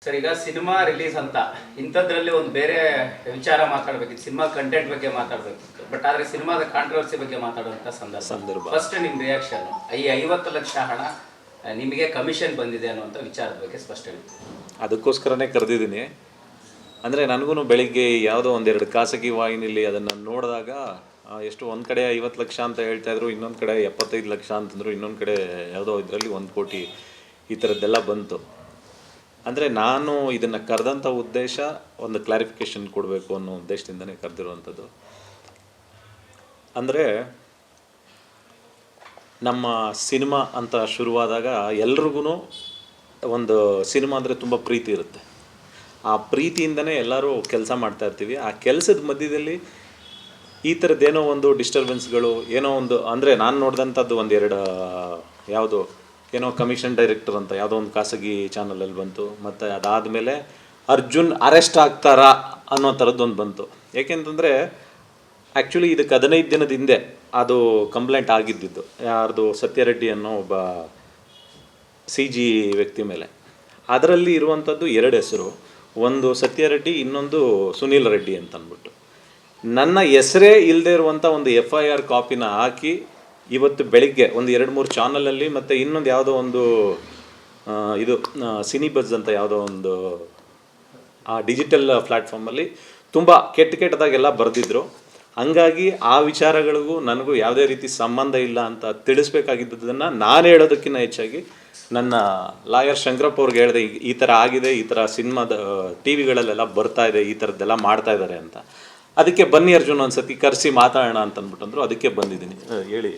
Sir, ಈಗ cinema release ಅಂತ ಇಂಥದ್ರಲ್ಲಿ ಒಂದು ಬೇರೆ ವಿಚಾರ ಮಾತಾಡಬೇಕಿತ್ತು, ಸಿನಿಮಾ ಕಂಟೆಂಟ್ ಬಗ್ಗೆ ಮಾತಾಡಬೇಕು. ಬಟ್ ಆದರೆ ಸಿನಿಮಾದ ಕಾಂಟ್ರವರ್ಸಿ ಬಗ್ಗೆ ಮಾತಾಡುವಂಥ ಸಂದರ್ಭ. ಫಸ್ಟ್ ನಿಮ್ಮ ರಿಯಾಕ್ಷನ್, ಈ 50 ಲಕ್ಷ ಹಣ ನಿಮಗೆ ಕಮಿಷನ್ ಬಂದಿದೆ ಅನ್ನುವಂಥ ವಿಚಾರದ ಬಗ್ಗೆ ಸ್ಪಷ್ಟನೆ. ಅದಕ್ಕೋಸ್ಕರನೇ ಕರೆದಿದ್ದೀನಿ. ಅಂದರೆ ನನಗೂ ಬೆಳಿಗ್ಗೆ ಯಾವುದೋ ಒಂದೆರಡು ಖಾಸಗಿ ವಾಹಿನಿಲಿ ಅದನ್ನು ನೋಡಿದಾಗ ಎಷ್ಟು ಒಂದು ಕಡೆ 50 ಲಕ್ಷ ಅಂತ ಹೇಳ್ತಾಯಿದ್ರು, ಇನ್ನೊಂದು ಕಡೆ 75 ಲಕ್ಷ ಅಂತಂದರು, ಇನ್ನೊಂದು ಕಡೆ ಯಾವುದೋ ಇದರಲ್ಲಿ 1 ಕೋಟಿ ಈ ಥರದ್ದೆಲ್ಲ ಬಂತು. ಅಂದರೆ ನಾನು ಇದನ್ನು ಕರೆದಂಥ ಉದ್ದೇಶ ಒಂದು ಕ್ಲಾರಿಫಿಕೇಷನ್ ಕೊಡಬೇಕು ಅನ್ನೋ ಉದ್ದೇಶದಿಂದನೇ ಕರೆದಿರುವಂಥದ್ದು. ಅಂದರೆ ನಮ್ಮ ಸಿನಿಮಾ ಅಂತ ಶುರುವಾದಾಗ ಎಲ್ರಿಗೂ ಒಂದು ಸಿನಿಮಾ ಅಂದರೆ ತುಂಬ ಪ್ರೀತಿ ಇರುತ್ತೆ. ಆ ಪ್ರೀತಿಯಿಂದನೇ ಎಲ್ಲರೂ ಕೆಲಸ ಮಾಡ್ತಾಯಿರ್ತೀವಿ. ಆ ಕೆಲಸದ ಮಧ್ಯದಲ್ಲಿ ಈ ಥರದ್ದೇನೋ ಒಂದು ಡಿಸ್ಟರ್ಬೆನ್ಸ್ಗಳು, ಏನೋ ಒಂದು ಅಂದರೆ ನಾನು ನೋಡಿದಂಥದ್ದು ಒಂದೆರಡು ಯಾವುದು ಏನೋ ಕಮಿಷನ್ ಡೈರೆಕ್ಟರ್ ಅಂತ ಯಾವುದೋ ಒಂದು ಖಾಸಗಿ ಚಾನಲಲ್ಲಿ ಬಂತು. ಮತ್ತು ಅದಾದಮೇಲೆ ಅರ್ಜುನ್ ಅರೆಸ್ಟ್ ಆಗ್ತಾರಾ ಅನ್ನೋ ಥರದ್ದೊಂದು ಬಂತು. ಏಕೆಂತಂದರೆ ಆ್ಯಕ್ಚುಲಿ ಇದಕ್ಕೆ 15 ದಿನದ ಹಿಂದೆ ಅದು ಕಂಪ್ಲೇಂಟ್ ಆಗಿದ್ದಿದ್ದು ಯಾರ್ದು, ಸತ್ಯರೆಡ್ಡಿ ಅನ್ನೋ ಒಬ್ಬ CG ವ್ಯಕ್ತಿ ಮೇಲೆ. ಅದರಲ್ಲಿ ಇರುವಂಥದ್ದು 2 ಹೆಸರು, ಒಂದು ಸತ್ಯರೆಡ್ಡಿ, ಇನ್ನೊಂದು ಸುನೀಲ್ ರೆಡ್ಡಿ ಅಂತ ಅಂದ್ಬಿಟ್ಟು. ನನ್ನ ಹೆಸರೇ ಇಲ್ಲದೆ ಇರುವಂಥ ಒಂದು FIR ಕಾಪಿನ ಹಾಕಿ ಇವತ್ತು ಬೆಳಿಗ್ಗೆ ಒಂದು 2-3 ಚಾನಲಲ್ಲಿ ಮತ್ತು ಇನ್ನೊಂದು ಯಾವುದೋ ಒಂದು ಇದು ಸಿನಿಬಜ್ ಅಂತ ಯಾವುದೋ ಒಂದು ಆ ಡಿಜಿಟಲ್ ಪ್ಲ್ಯಾಟ್ಫಾರ್ಮಲ್ಲಿ ತುಂಬ ಕೆಟ್ಟದಾಗೆಲ್ಲ ಬರೆದಿದ್ರು. ಹಂಗಾಗಿ ಆ ವಿಚಾರಗಳಿಗೂ ನನಗೂ ಯಾವುದೇ ರೀತಿ ಸಂಬಂಧ ಇಲ್ಲ ಅಂತ ತಿಳಿಸ್ಬೇಕಾಗಿದ್ದದನ್ನು ನಾನು ಹೇಳೋದಕ್ಕಿಂತ ಹೆಚ್ಚಾಗಿ ನನ್ನ ಲಾಯರ್ ಶಂಕರಪ್ಪ ಅವ್ರಿಗೆ ಹೇಳಿದೆ, ಈ ಥರ ಆಗಿದೆ, ಈ ಥರ ಸಿನಿಮಾದ TV ಗಳಲ್ಲೆಲ್ಲ ಬರ್ತಾ ಇದೆ, ಈ ಥರದ್ದೆಲ್ಲ ಮಾಡ್ತಾ ಇದ್ದಾರೆ ಅಂತ. ಅದಕ್ಕೆ ಬನ್ನಿ ಅರ್ಜುನ್ ಒಂದು ಸತಿ ಕರೆಸಿ ಮಾತಾಡೋಣ ಅಂತ ಅಂದ್ಬಿಟ್ಟಂದ್ರು. ಅದಕ್ಕೆ ಬಂದಿದ್ದೀನಿ. ಹೇಳಿ.